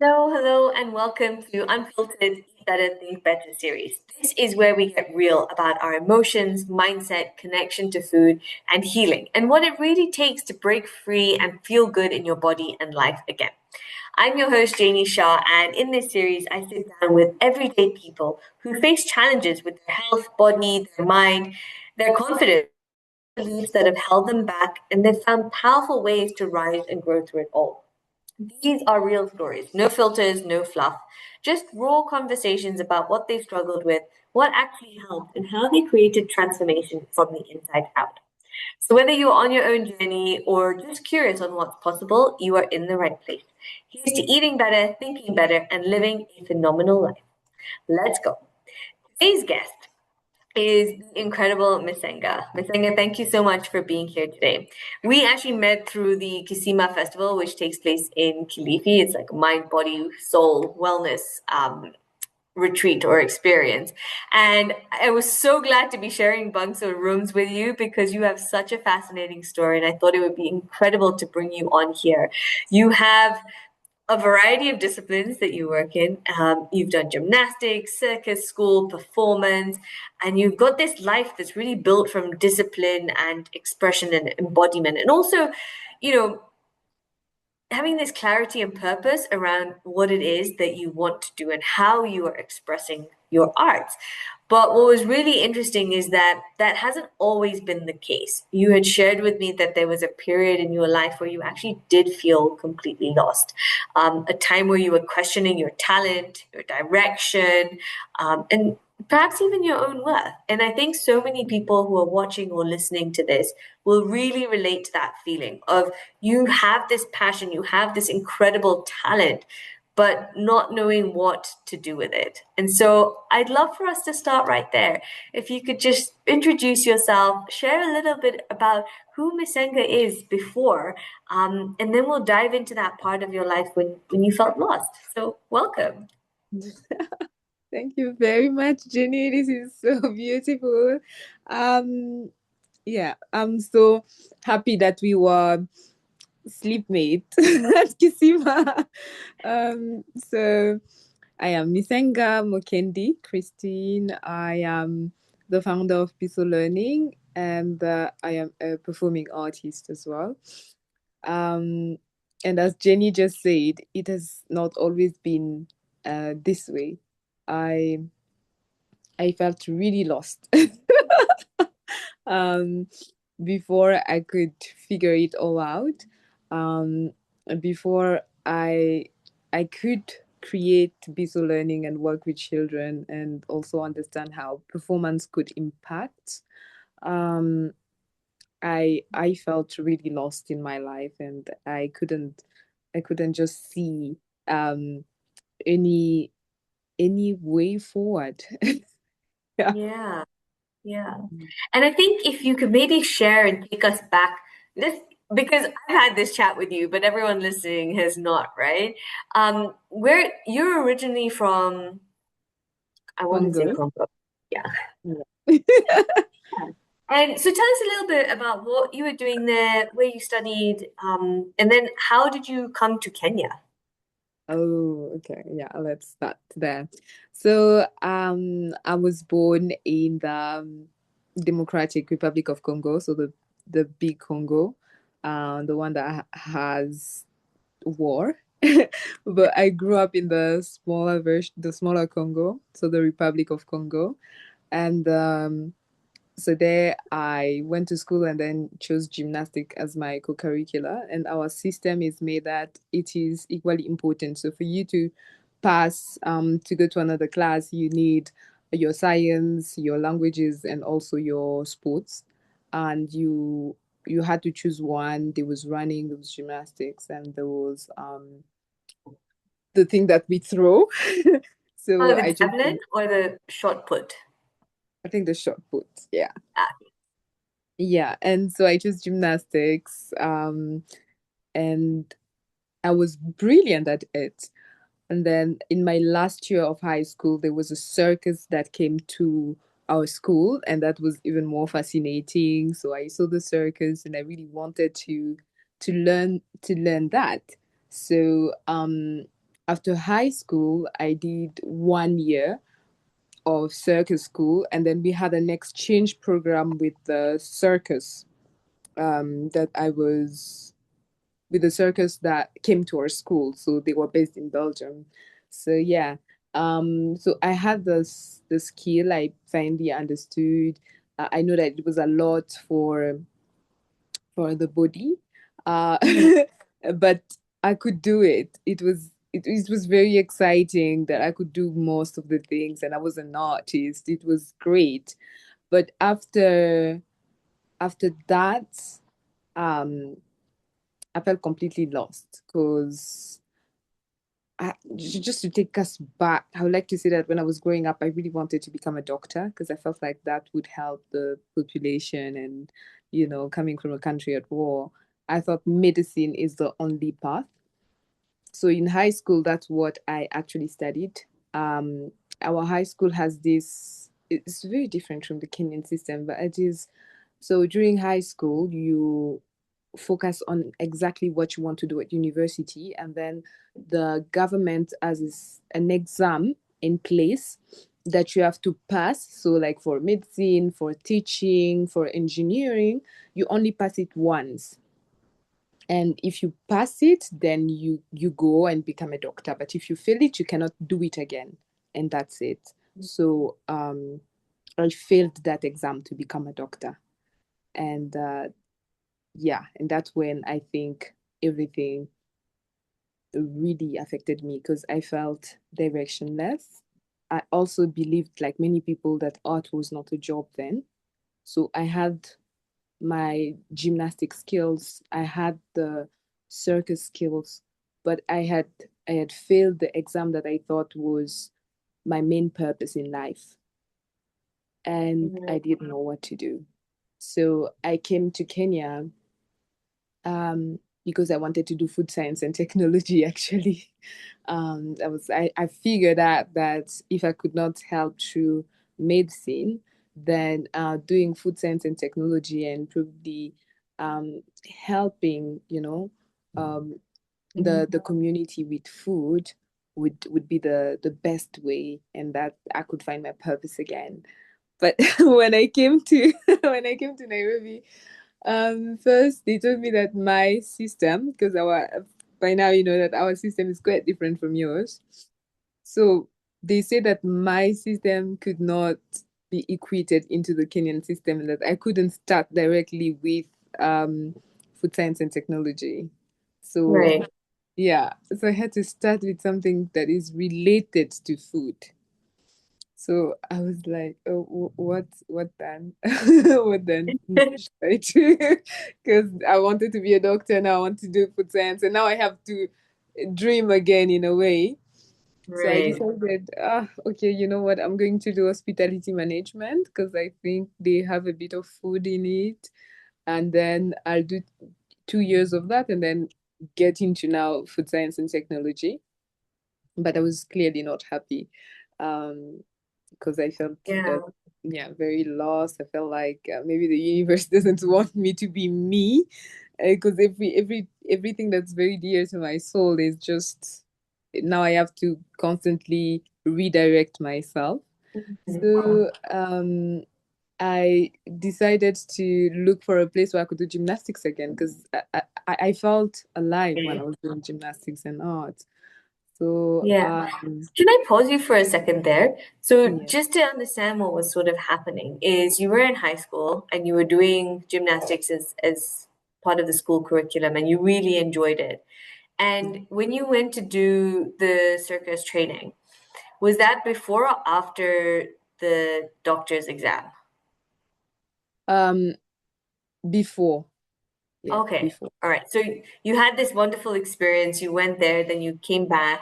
Hello, and welcome to Unfiltered, Eat Better, Think Better series. This is where we get real about our emotions, mindset, connection to food, and healing, and what it really takes to break free and feel good in your body and life again. I'm your host, Janie Shaw, and in this series, I sit down with everyday people who face challenges with their health, body, their mind, their confidence, beliefs that have held them back, and they've found powerful ways to rise and grow through it all. These are real stories, no filters, no fluff, just raw conversations about what they struggled with, what actually helped, and how they created transformation from the inside out. So, whether you're on your own journey or just curious on what's possible, you are in the right place. Here's to eating better, thinking better, and living a phenomenal life. Let's go. Today's guest is the incredible Misenga. Misenga, thank you so much for being here today. We actually met through the Kisima Festival, which takes place in Kilifi. It's like a mind, body, soul wellness retreat or experience. And I was so glad to be sharing bunks or rooms with you because you have such a fascinating story. And I thought it would be incredible to bring you on here. You have a variety of disciplines that you work in. You've done gymnastics, circus, school, performance, and you've got this life that's really built from discipline and expression and embodiment. And also, you know, having this clarity and purpose around what it is that you want to do and how you are expressing your art. But what was really interesting is that that hasn't always been the case. You had shared with me that there was a period in your life where you actually did feel completely lost, a time where you were questioning your talent, your direction, and perhaps even your own worth. And I think so many people who are watching or listening to this will really relate to that feeling of you have this passion, you have this incredible talent, but not knowing what to do with it. And so I'd love for us to start right there. If you could just introduce yourself, share a little bit about who Misenga is before, and then we'll dive into that part of your life when you felt lost. So welcome. Thank you very much, Jenny. This is so beautiful. Um, yeah, I'm so happy that we were sleepmate at Kisima. So I am Misenga Mokendi Christine. I am the founder of Biso Learning, and I am a performing artist as well. Um, and as Jenny just said, it has not always been this way. I I felt really lost um, before I could figure it all out. Um, before I could create Biso learning and work with children and also understand how performance could impact. Um, I felt really lost in my life and I couldn't just see um, any any way forward. Yeah. Yeah, yeah. And I think if you could maybe share and take us back this because I've had this chat with you, but everyone listening has not, right? Where you're originally from, I want to say Congo. Congo. Yeah. Yeah. And so tell us a little bit about what you were doing there, where you studied, and then how did you come to Kenya? Oh, okay. Yeah, let's start there. So, I was born in the Democratic Republic of Congo, so the big Congo, the one that has war. But I grew up in the smaller version, the smaller Congo, so the Republic of Congo, and so there I went to school and then chose gymnastic as my co-curricular. And our system is made that it is equally important. So for you to pass to go to another class, you need your science, your languages, and also your sports. And you had to choose one. There was running, there was gymnastics, and there was the thing that we throw. Oh, So the I chose, javelin or the shot put? I think, the shot put. Yeah. Ah, Yeah, and so I chose gymnastics, and I was brilliant at it. And then in my last year of high school, there was a circus that came to our school, and that was even more fascinating. So I saw the circus, and I really wanted to learn that. So After high school, I did 1 year of circus school, and then we had an exchange program with the circus that I was with the circus that came to our school. So they were based in Belgium. So yeah, so I had this the skill. I finally understood. I know that it was a lot for the body, uh, Mhm. but I could do it. It was very exciting that I could do most of the things, and I was an artist. It was great. But after that, um, I felt completely lost because just to take us back, I would like to say that when I was growing up, I really wanted to become a doctor because I felt like that would help the population. And, coming from a country at war, I thought medicine is the only path. So in high school, that's what I actually studied. Um, our high school has this, it's very different from the Kenyan system, but it is so during high school, you focus on exactly what you want to do at university, and then the government has an exam in place that you have to pass. So, like for medicine, for teaching, for engineering, you only pass it once. And if you pass it, then you go and become a doctor. But if you fail it, you cannot do it again, and that's it. So I failed that exam to become a doctor, and yeah, and that's when I think everything really affected me because I felt directionless. I also believed, like many people, that art was not a job then. So I had my gymnastic skills, I had the circus skills, but I had failed the exam that I thought was my main purpose in life, and Mhm. I didn't know what to do. So I came to Kenya because I wanted to do food science and technology actually. I figured out that if I could not help through medicine, then doing food science and technology and probably helping, um, Mhm. the community with food would be the best way, and that I could find my purpose again. But when I came to when I came to Nairobi, first they told me that my system, because our by now you know that our system is quite different from yours. So they said that my system could not be equated into the Kenyan system, and that I couldn't start directly with food science and technology. So Right. yeah, so I had to start with something that is related to food. So I was like, oh, what then? What then should I do? Because I wanted to be a doctor, now I want to do food science, and now I have to dream again in a way. So I Right. decided, okay, you know what? I'm going to do hospitality management because I think they have a bit of food in it. And then I'll do 2 years of that and then get into now food science and technology. But I was clearly not happy. Um, because I felt Yeah. yeah, very lost. I felt like maybe the universe doesn't want me to be me, because everything that's very dear to my soul is just now I have to constantly redirect myself. Mhm. So I decided to look for a place where I could do gymnastics again because I felt alive when I was doing gymnastics and art. So Yeah. Can I pause you for a second there? So, yeah. just to understand what was sort of happening, is you were in high school and you were doing gymnastics as part of the school curriculum and you really enjoyed it. And when you went to do the circus training, was that before or after the doctor's exam? Um, before. Yeah, Okay. before. All right. So you had this wonderful experience. You went there, then you came back,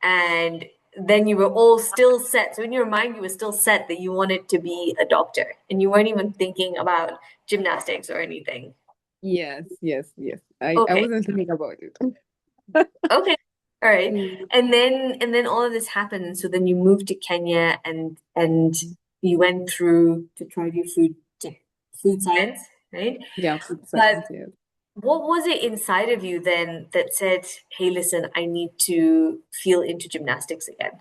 and then you were all still set. So in your mind, you were still set that you wanted to be a doctor, and you weren't even thinking about gymnastics or anything. Yes, yes, yes. I Okay. wasn't thinking about it. Okay. All right. Mm. And then all of this happened. So then you moved to Kenya and you went through to try to do food science, right? Yeah, food But science, yes. What was it inside of you then that said, "Hey, listen, I need to feel into gymnastics again"?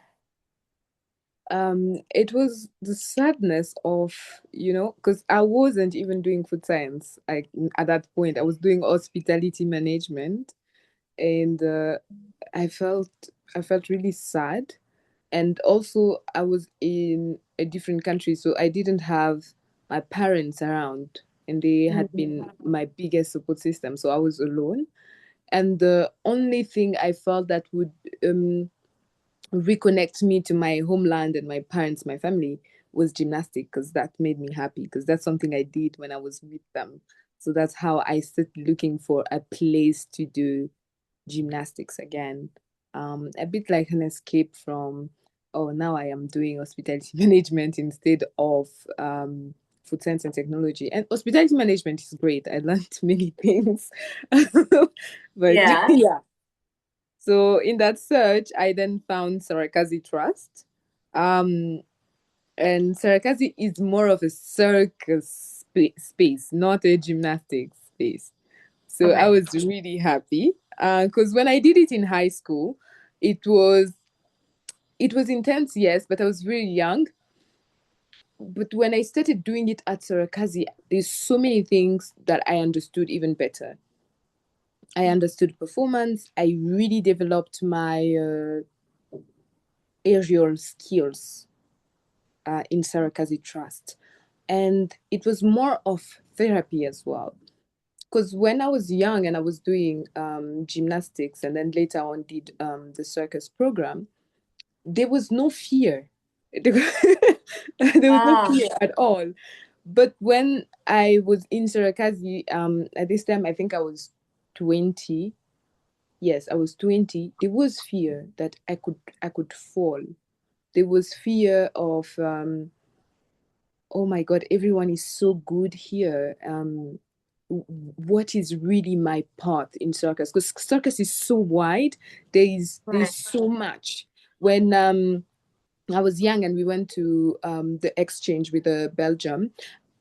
It was the sadness of, because I wasn't even doing food science. At that point, I was doing hospitality management, and I felt I felt really sad. And also, I was in a different country, so I didn't have my parents around, and they had Mm, been my biggest support system. So I was alone, and the only thing I felt that would um reconnect me to my homeland and my parents, my family, was gymnastics, because that made me happy, because that's something I did when I was with them. So that's how I started looking for a place to do gymnastics again. A bit like an escape from, oh, now I am doing hospitality management instead of food science and technology. And hospitality management is great. I learned many things. But yeah. yeah, so in that search, I then found Sarakazi Trust. Um, and Sarakazi is more of a circus space, not a gymnastics space. So I Okay. was really happy because when I did it in high school, it was it was intense, yes, but I was really young. But when I started doing it at Sarakazi, there's so many things that I understood even better. I understood performance. I really developed my aerial skills in Sarakazi Trust. And it was more of therapy as well. Because when I was young and I was doing gymnastics and then later on did the circus program, there was no fear. There was no Ah, fear at all. But when I was in Sarakazi, at this time, I think I was 20. Yes, I was 20. There was fear that I could fall. There was fear of oh my God, everyone is so good here. What is really my path in circus? Because circus is so wide. There's right. so much. When I was young and we went to the exchange with Belgium,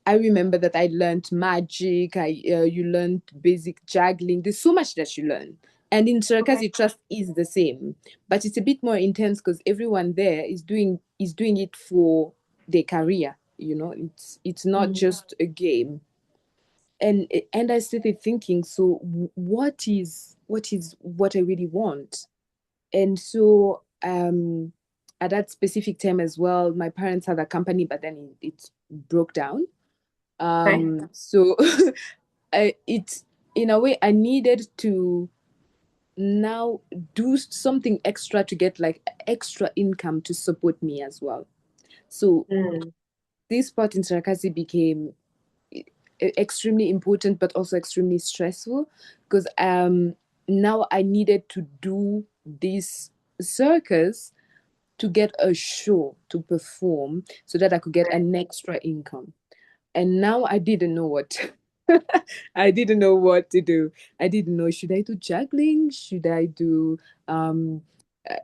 I remember that I learned magic. You learned basic juggling. There's so much that you learn. And in circus, Okay. it just is the same, but it's a bit more intense because everyone there is doing it for their career. It's not Mm, just a game. And I started thinking, so what I really want? And so at that specific time as well, my parents had a company, but then it broke down. okay. So it in a way I needed to now do something extra to get like extra income to support me as well. So Mm, this part in Sarakasi became extremely important, but also extremely stressful because now I needed to do this circus to get a show to perform so that I could get right. an extra income. And now I didn't know what I didn't know what to do. I didn't know, should I do juggling? Should I do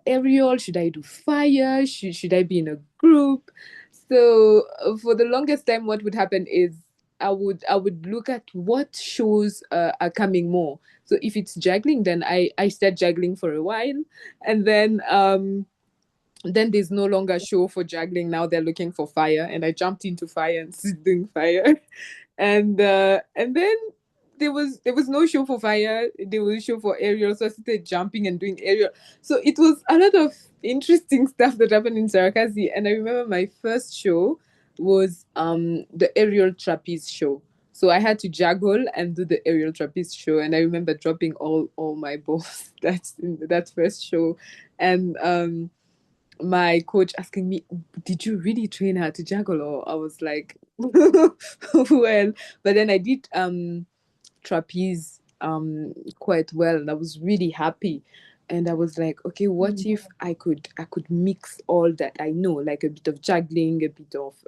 aerial? Should I do fire? Should I be in a group? So for the longest time, what would happen is I would look at what shows are coming more. So if it's juggling, then I start juggling for a while, and then there's no longer show for juggling. Now they're looking for fire, and I jumped into fire and doing fire. And then there was no show for fire. There was a show for aerial, so I started jumping and doing aerial. So it was a lot of interesting stuff that happened in Sarakasi. And I remember my first show was the aerial trapeze show. So I had to juggle and do the aerial trapeze show, and I remember dropping all my balls. That's in that first show, and my coach asking me, "Did you really train her to juggle?" Or I was like, "Well," but then I did trapeze quite well, and I was really happy. And I was like, okay, what Mm, if I could mix all that I know, like a bit of juggling, a bit of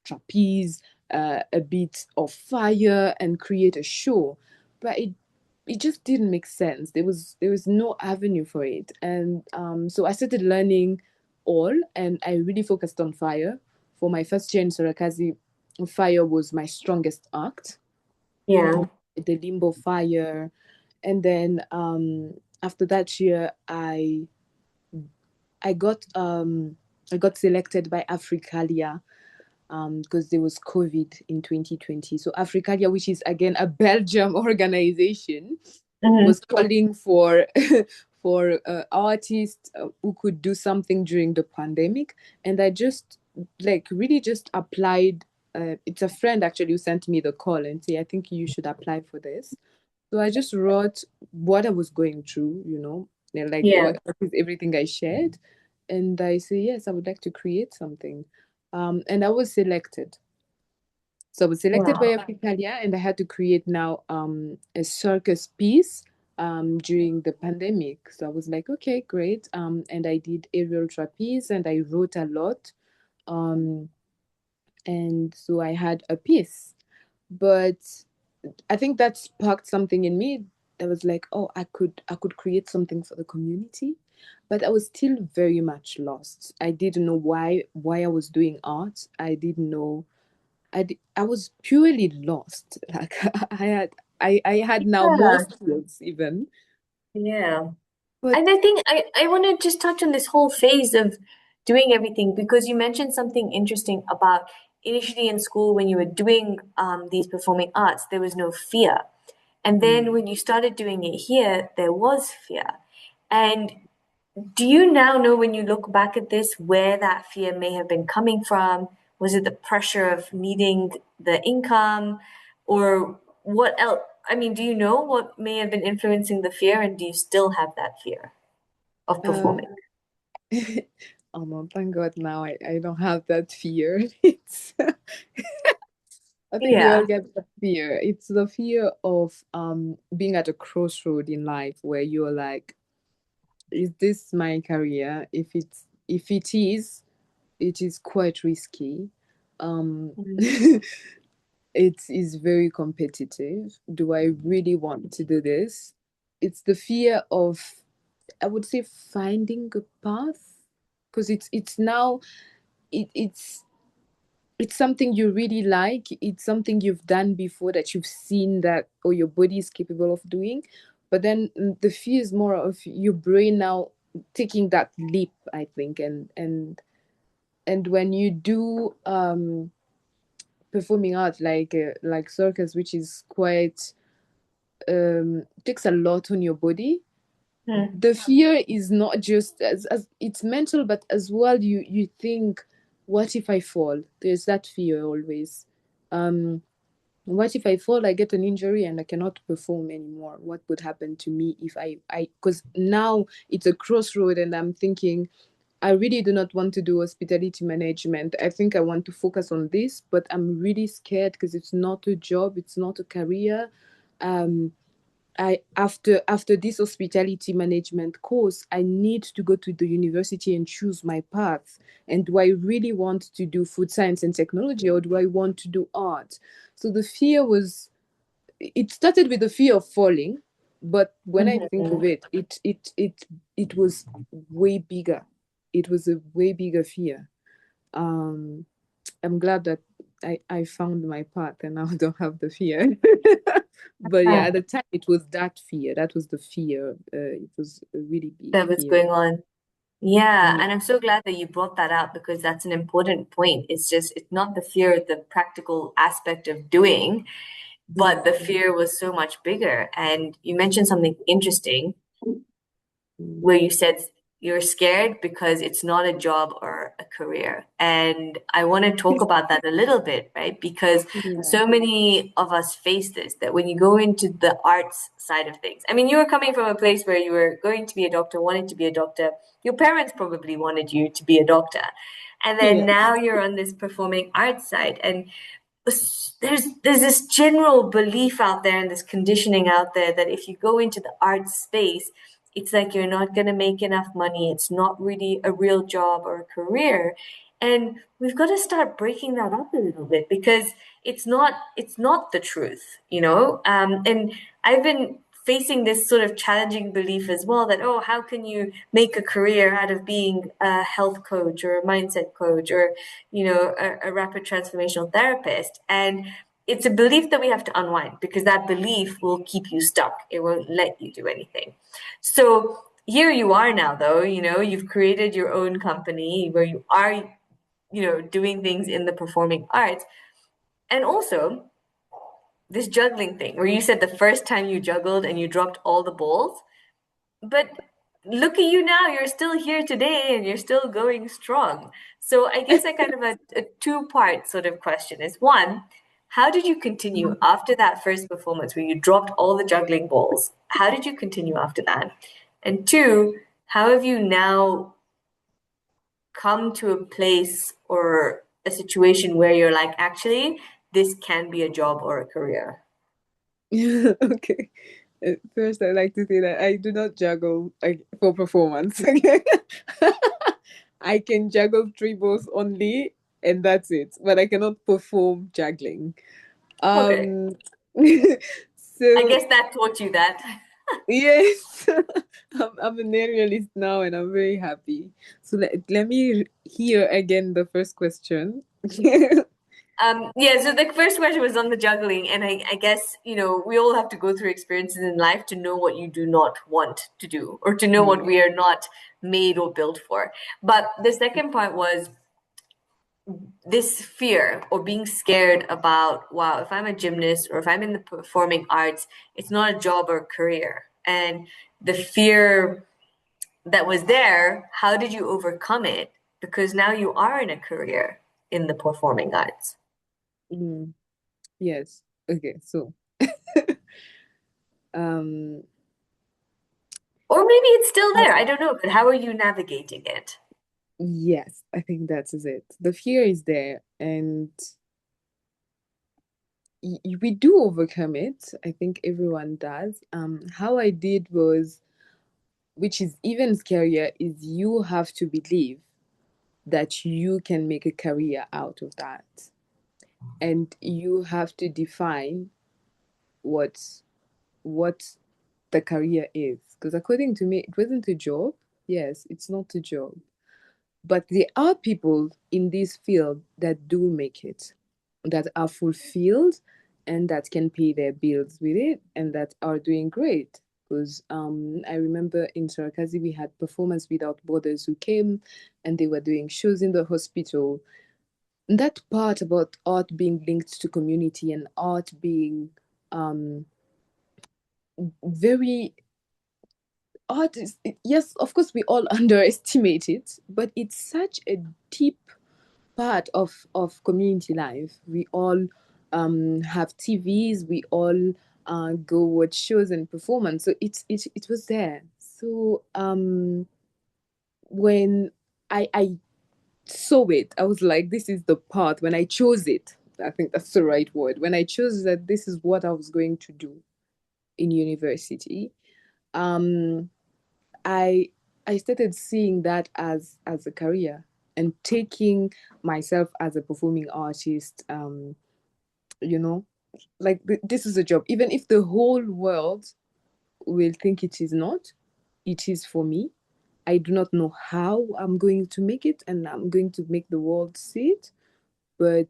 trapeze, a bit of fire, and create a show. But it just didn't make sense. There was no avenue for it. And so I started learning all, and I really focused on fire. For my first year in Sorakazi, fire was my strongest act. yeah. the limbo fire. And then after that year, I got I got selected by Africalia because there was COVID in 2020. So Africalia, which is again a Belgium organization, Mm-hmm. was calling for for artists who could do something during the pandemic, and I just like really just applied. It's a friend actually who sent me the call and say, I think you should apply for this. So I just wrote what I was going through, like Yeah. what is everything I shared, and I say yes, I would like to create something, and I was selected. So I was selected by Wow. Africalia, and I had to create now a circus piece during the pandemic. So I was like, okay, great. And I did aerial trapeze, and I wrote a lot. Um, and so I had a piece. But I think that sparked something in me that was like, oh, I could create something for the community. But I was still very much lost. I didn't know why I was doing art. I didn't know I was purely lost. Like I had now more Yeah. skills even. Yeah. But And I think I want to just touch on this whole phase of doing everything because you mentioned something interesting about initially in school when you were doing these performing arts, there was no fear. And then mm, when you started doing it here, there was fear. And do you now know when you look back at this where that fear may have been coming from? Was it the pressure of needing the income or what else? I mean, do you know what may have been influencing the fear and do you still have that fear of uh, performing? oh no, thank God now I don't have that fear. It's I think we all Yeah. get that fear. It's the fear of being at a crossroad in life where you're like, is this my career? If it is quite risky. Mhm. It is very competitive. Do I really want to do this? It's the fear of, I would say, finding a path, because it's now it's something you really like. It's something you've done before that you've seen that or your body is capable of doing. But then the fear is more of your brain now taking that leap, I think, and when you do performing art like circus, which is quite takes a lot on your body. Hmm. The fear is not just as it's mental, but as well you think, what if I fall? There's that fear always. um what if I fall, I get an injury and I cannot perform anymore? What would happen to me if I because now it's a crossroad and I'm thinking, I really do not want to do hospitality management. I think I want to focus on this, but I'm really scared because it's not a job, it's not a career. um I after this hospitality management course, I need to go to the university and choose my path. And do I really want to do food science and technology, or do I want to do art? So the fear was, it started with the fear of falling, but when I think Mhm. of it, it was way bigger. It was a way bigger fear. Um, I'm glad that I found my path and now I don't have the fear. But yeah, Ah, at the time it was that fear. That was the fear. It was a really big that was fear. going on. Yeah, Mm, and I'm so glad that you brought that up because that's an important point. It's just, it's not the fear, the practical aspect of doing, but mm, the fear was so much bigger. And you mentioned something interesting mm. where you said you're scared because it's not a job or a career. And I want to talk about that a little bit, right? Because Yeah. so many of us face this, that when you go into the arts side of things, I mean, you were coming from a place where you were going to be a doctor, wanted to be a doctor. Your parents probably wanted you to be a doctor. And then Yeah. now you're on this performing arts side. And there's this general belief out there and this conditioning out there that if you go into the arts space, it's like you're not going to make enough money. It's not really a real job or a career. And we've got to start breaking that up a little bit because it's not the truth, you know? And I've been facing this sort of challenging belief as well that, oh, how can you make a career out of being a health coach or a mindset coach or, you know, a rapid transformational therapist? And it's a belief that we have to unwind because that belief will keep you stuck. It won't let you do anything. So here you are now, though, you've created your own company where you are, doing things in the performing arts. And also this juggling thing where you said the first time you juggled and you dropped all the balls, but look at you now, you're still here today and you're still going strong. So I guess I kind of a two-part sort of question is one, how did you continue after that first performance where you dropped all the juggling balls? How did you continue after that? And two, how have you now come to a place or a situation where you're like, actually, this can be a job or a career? Okay. First, I'd like to say that I do not juggle like for performance. Okay. I can juggle three balls only, and that's it. But I cannot perform juggling. Okay. Um, I so guess that taught you that. yes, I'm an aerialist now, and I'm very happy. So let me hear again the first question. Yeah, so the first question was on the juggling, and I guess, we all have to go through experiences in life to know what you do not want to do or to know what Yeah. we are not made or built for. But the second part was this fear or being scared about, wow, if I'm a gymnast or if I'm in the performing arts, it's not a job or career. And the fear that was there, how did you overcome it? Because now you are in a career in the performing arts. Mm, yes. Okay. So, um, Or maybe it's still how- there. I don't know, but how are you navigating it? yes, I think that is it. The fear is there, and we do overcome it. I think everyone does. How I did was, which is even scarier, is you have to believe that you can make a career out of that. And you have to define what what the career is. Because according to me, it wasn't a job. Yes, it's not a job. But there are people in this field that do make it, that are fulfilled and that can pay their bills with it and that are doing great. Because I remember in Circus we had Performance Without Borders who came and they were doing shows in the hospital. And that part about art being linked to community and art being um, very art is, yes, of course we all underestimate it, but it's such a deep part of community life. We all have TVs. We all go watch shows and performance. So it was there. So when I saw it, I was like, this is the path. When I chose it, I think that's the right word. When I chose that this is what I was going to do in university, um, I I started seeing that as a career and taking myself as a performing artist, you know, like this is a job. Even if the whole world will think it is not, it is for me. I do not know how I'm going to make it and I'm going to make the world see it, but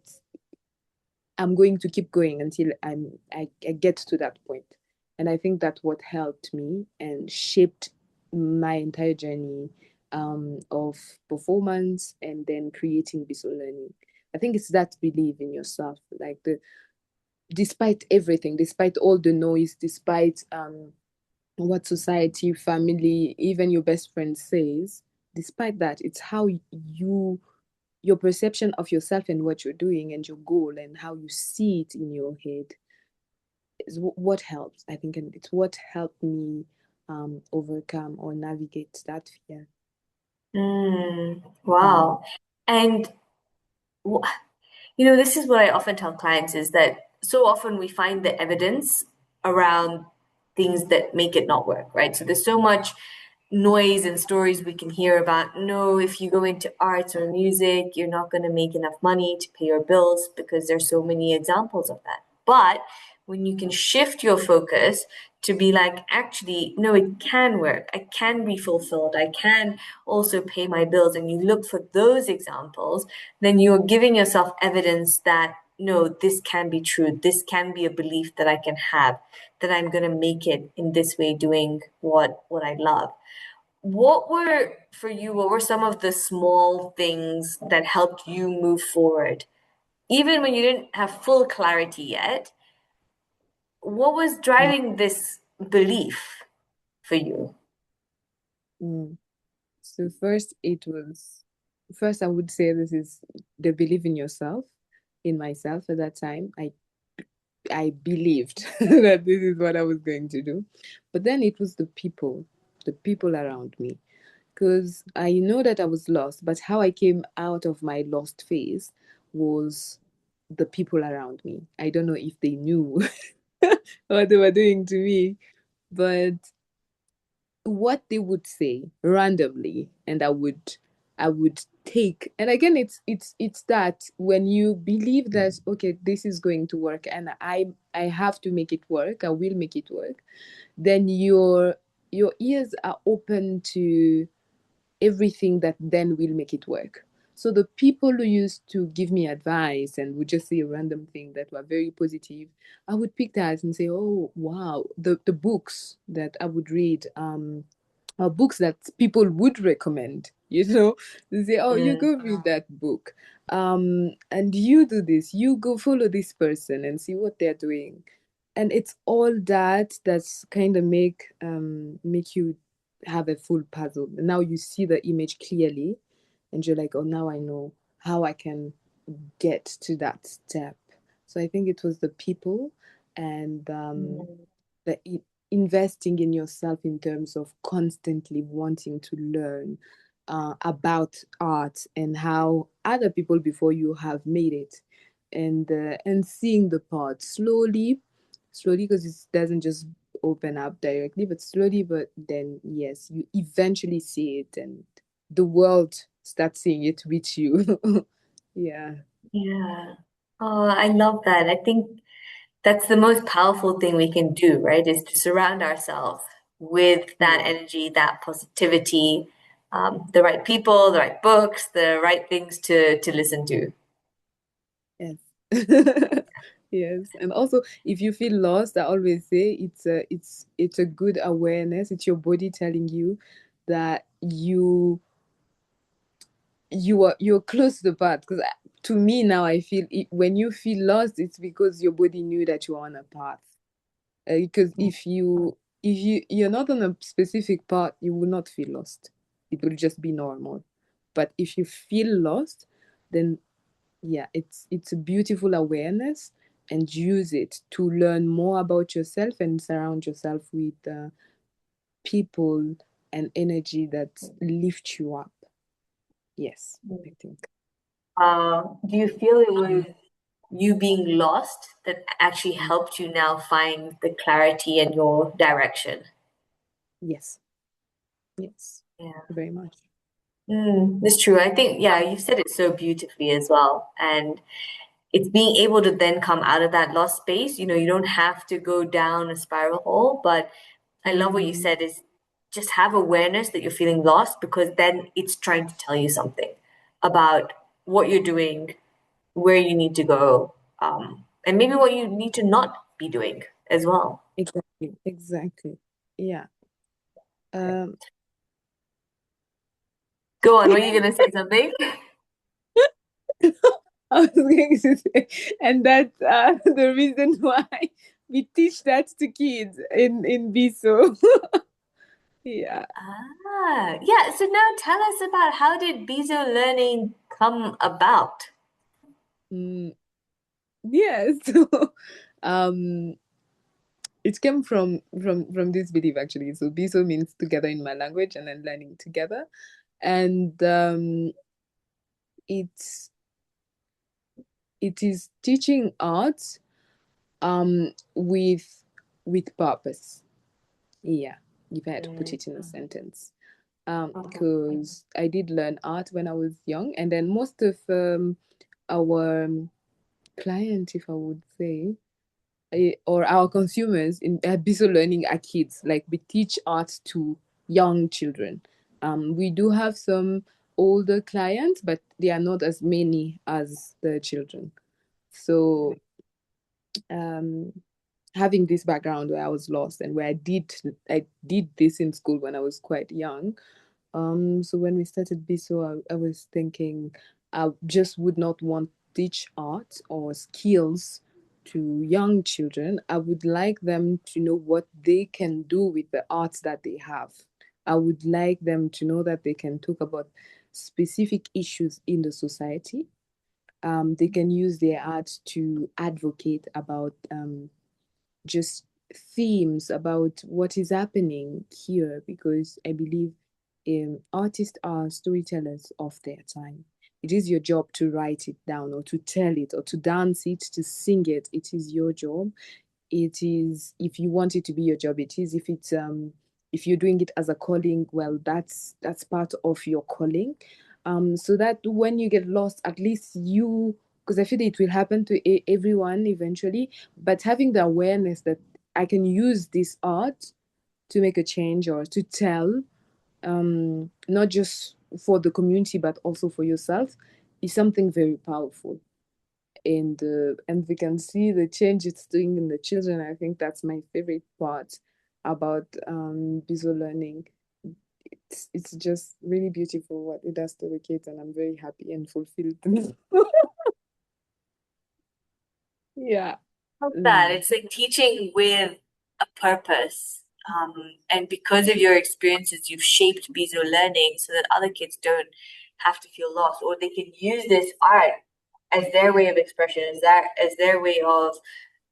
I'm going to keep going until I get to that point. And I think that's what helped me and shaped my entire journey of performance and then creating Biso Learning. I think it's that belief in yourself, like the despite everything, despite all the noise, despite what society, family, even your best friend says, despite that, it's how you your perception of yourself and what you're doing and your goal and how you see it in your head is what helps, I think, and it's what helped me overcome or navigate that fear. Mm. Wow. And wh- this is what I often tell clients is that so often we find the evidence around things that make it not work, right? So there's so much noise and stories we can hear about, no, if you go into arts or music, you're not going to make enough money to pay your bills because there's so many examples of that. But when you can shift your focus to be like, actually, no, it can work. I can be fulfilled. I can also pay my bills. And you look for those examples, then you're giving yourself evidence that no, this can be true. This can be a belief that I can have, that I'm going to make it in this way doing what I love. What were for you, what were some of the small things that helped you move forward? Even when you didn't have full clarity yet, what was driving this belief for you? Mm. So first I would say this is the belief in yourself, in myself at that time. I believed that this is what I was going to do. But then it was the people around me. Because I know that I was lost, but how I came out of my lost phase was the people around me. I don't know if they knew what they were doing to me, but what they would say randomly, and I would take. And again, it's that when you believe that okay, this is going to work, and I have to make it work, I will make it work, then your ears are open to everything that then will make it work. So the people who used to give me advice and would just say a random thing that were very positive, I would pick that and say, oh wow, the books that I would read, are books that people would recommend, they say, oh, you Mm, go read that book, and you do this, you go follow this person and see what they're doing. And it's all that's kind of make you have a full puzzle. Now you see the image clearly, and you're like, oh, now I know how I can get to that step. So I think it was the people, and mm, the investing in yourself in terms of constantly wanting to learn about art and how other people before you have made it, and seeing the path slowly, because it doesn't just open up directly, but slowly. But then yes, you eventually see it, and the world starts seeing it with you. Yeah. yeah. Oh, I love that. I think that's the most powerful thing we can do, right? Is to surround ourselves with that Yeah. energy, that positivity, the right people, the right books, the right things to listen to. Yes. Yes. And also, if you feel lost, I always say it's a good awareness. It's your body telling you that you're close to the path. Because to me now, I feel when you feel lost, it's because your body knew that you are on a path. Because if you're not on a specific path, you will not feel lost. It will just be normal. But if you feel lost, then yeah, it's a beautiful awareness, and use it to learn more about yourself and surround yourself with people and energy that lift you up. Yes, I think. Do you feel it was you being lost that actually helped you now find the clarity and your direction? Yes, yes, Yeah. very much. That's true. I think, yeah, you said it so beautifully as well. And it's being able to then come out of that lost space. You don't have to go down a spiral hole, but I love what you Mm, said is just have awareness that you're feeling lost because then it's trying to tell you something about what you're doing, where you need to go, and maybe what you need to not be doing as well. exactly, exactly. Yeah. Um, Go on, were you going to say something? I was going to say, and that's the reason why we teach that to kids in Biso. Yeah. Yeah. So now tell us about how did Biso learning come about? Mm, yeah. So, um, it came from this belief actually. So Biso means together in my language, and then learning together, and it's it is teaching art with purpose. Yeah, if I had to put Mm, it in a sentence. mhm, Because I did learn art when I was young, and then most of our client, if I would say, or our consumers in Biso Learning are kids. Like we teach art to young children. We do have some older clients, but they are not as many as the children. So um, having this background where I was lost and where I did this in school when I was quite young. So when we started Biso, I was thinking I just would not want to teach art or skills to young children. I would like them to know what they can do with the arts that they have. I would like them to know that they can talk about specific issues in the society. They can use their art to advocate about just themes about what is happening here, because I believe artists are storytellers of their time. It is your job to write it down or to tell it or to dance it, to sing it. It is your job. It is, if you want it to be your job, it is. If you're doing it as a calling, well, that's part of your calling. So that when you get lost, at least you, because I feel it will happen to everyone eventually, but having the awareness that I can use this art to make a change or to tell, not just for the community but also for yourself, is something very powerful. And we can see the change it's doing in the children. I think that's my favorite part about Biso Learning. It's just really beautiful what it does to the kids, and I'm very happy and fulfilled. Yeah. Love that. Mm. It's like teaching with a purpose. And because of your experiences, you've shaped Bizo learning so that other kids don't have to feel lost, or they can use this art as their way of expression, as their way of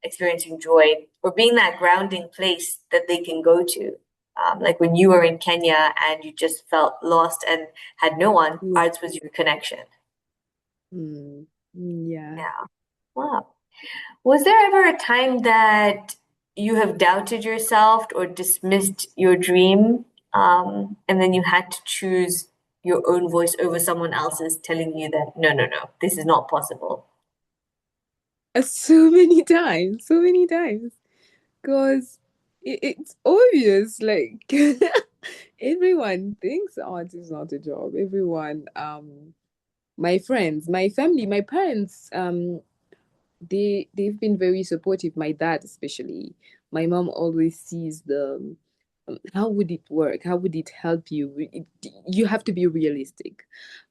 experiencing joy, or being that grounding place that they can go to. Like when you were in Kenya and you just felt lost and had no one, Yeah. arts was your connection. Mm. Yeah. Yeah. Wow. Was there ever a time that you have doubted yourself or dismissed your dream, and then you had to choose your own voice over someone else's telling you that no, no, no, this is not possible? So many times, so many times. Because it's obvious, like everyone thinks art is not a job. Everyone, my friends, my family, my parents, they've been very supportive. My dad, especially. My mom always sees the how would it work? How would it help you? You have to be realistic.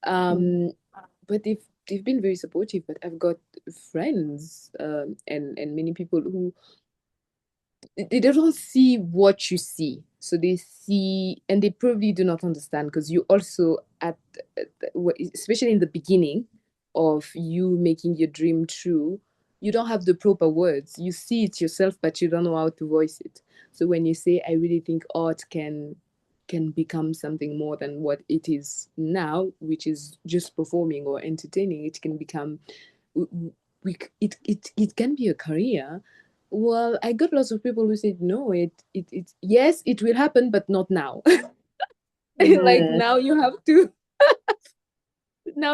Um, but they've been very supportive. But I've got friends and many people who they don't see what you see, so they see, and they probably do not understand, because you also especially in the beginning of you making your dream true, you don't have the proper words. You see it yourself but you don't know how to voice it. So when you say, I really think art can become something more than what it is now, which is just performing or entertaining, it can become, it can be a career. Well, I got lots of people who said no, it yes, it will happen, but not now. Like Mm, now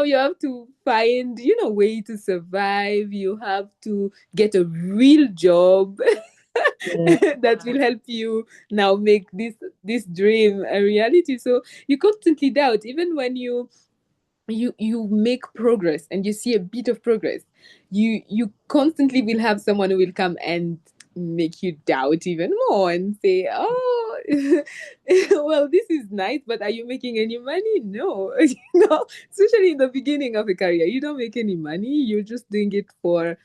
you have to find, way to survive. You have to get a real job mm, that will help you now make this dream a reality. So you constantly doubt, even when you make progress and you see a bit of progress, you constantly will have someone who will come and make you doubt even more and say, oh, well, this is nice, but are you making any money? No. Especially in the beginning of a career, you don't make any money. You're just doing it for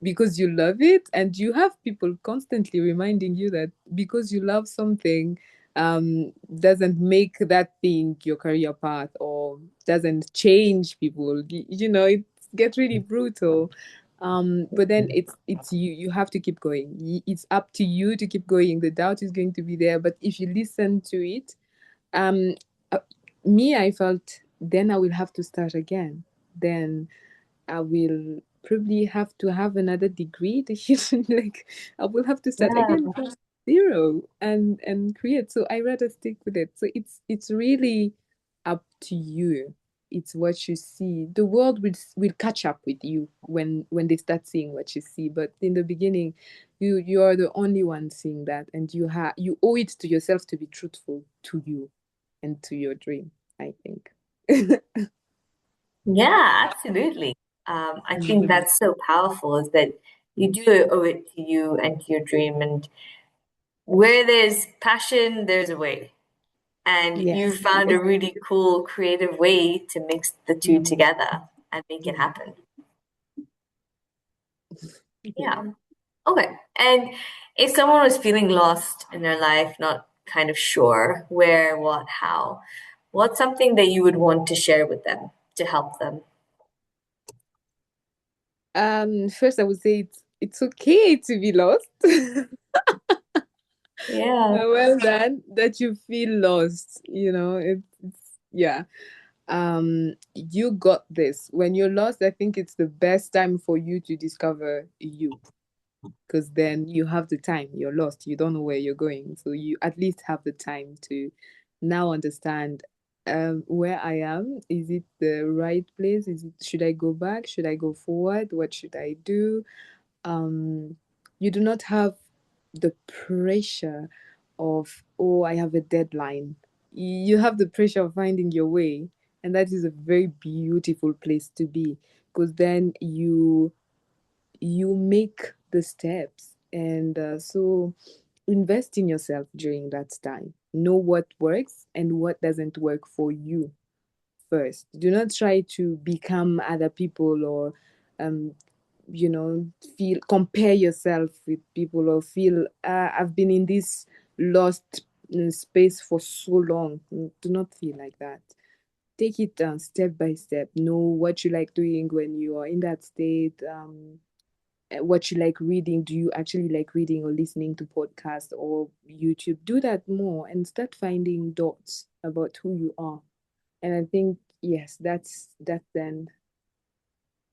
because you love it, and you have people constantly reminding you that because you love something doesn't make that thing your career path, or doesn't change people. It gets really brutal. But then it's you have to keep going. It's up to you to keep going. The doubt is going to be there, but if you listen to it, um uh, me, I felt, then I will have to start again. Then I will probably have to have another degree. Like, I will have to start again yeah. from zero and create. So I rather stick with it. So it's really up to you. It's what you see. The world will catch up with you when they start seeing what you see. But in the beginning, you are the only one seeing that, and you owe it to yourself to be truthful to you and to your dream, I think. Yeah, absolutely. I think Mhm. that's so powerful is that you do owe it to you and to your dream. And where there's passion, there's a way. And you Yes. found a really cool, creative way to mix the two Mm. together and make it Mm. happen. Yeah. Yeah. Okay. And if someone was feeling lost in their life, not kind of sure where, what, how, what's something that you would want to share with them to help them? First I would say it's okay to be lost. Yeah. Well done that you feel lost, it's yeah. You got this. When you're lost, I think it's the best time for you to discover you, because then you have the time. You're lost, you don't know where you're going, so you at least have the time to now understand where I am. Is it the right place? Should I go back? Should I go forward? What should I do? You do not have the pressure of, oh, I have a deadline. You have the pressure of finding your way, and that is a very beautiful place to be, because then you make the steps, and so invest in yourself during that time. Know what works and what doesn't work for you first. Do not try to become other people, or um feel, compare yourself with people, or feel, I've been in this lost space for so long. Do not feel like that. Take it step by step. Know what you like doing when you are in that state. What you like reading. Do you actually like reading or listening to podcasts or YouTube? Do that more and start finding dots about who you are. And I think, yes, that then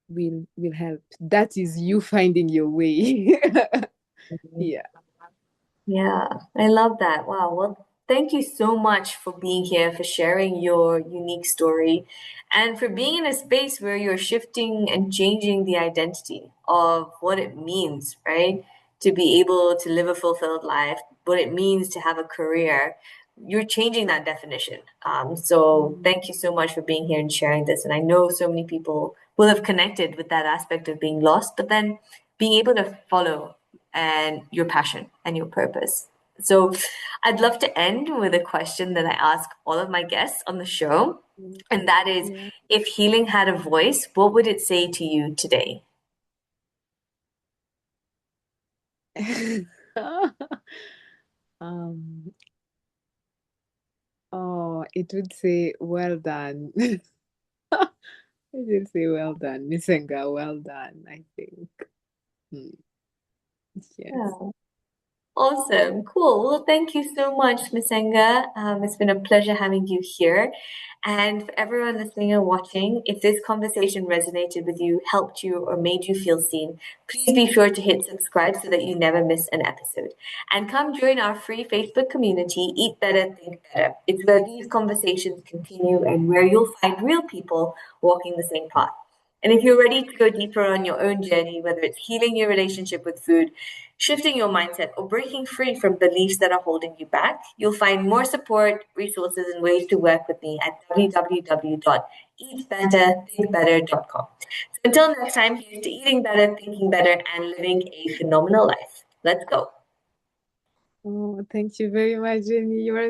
will help. That is you finding your way. Yeah. Yeah, I love that. Wow. Well, thank you so much for being here, for sharing your unique story, and for being in a space where you're shifting and changing the identity of what it means, right? To be able to live a fulfilled life, what it means to have a career. You're changing that definition. So Mm. thank you so much for being here and sharing this. And I know so many people will have connected with that aspect of being lost, but then being able to follow and your passion and your purpose. So I'd love to end with a question that I ask all of my guests on the show. And that is, Yeah. if healing had a voice, what would it say to you today? um oh, it would say well done. It would say well done, Misenga, well done, I think. Hmm. Yes. Yeah. Awesome. Cool. Well, thank you so much, Misenga. It's been a pleasure having you here. And for everyone listening and watching, if this conversation resonated with you, helped you, or made you feel seen, please be sure to hit subscribe so that you never miss an episode. And come join our free Facebook community, Eat Better, Think Better. It's where these conversations continue and where you'll find real people walking the same path. And if you're ready to go deeper on your own journey, whether it's healing your relationship with food, shifting your mindset, or breaking free from beliefs that are holding you back, you'll find more support, resources, and ways to work with me at www.eatbetterthinkbetter.com. So until next time, here's to eating better, thinking better, and living a phenomenal life. Let's go. Oh, thank you very much, Jenny. You are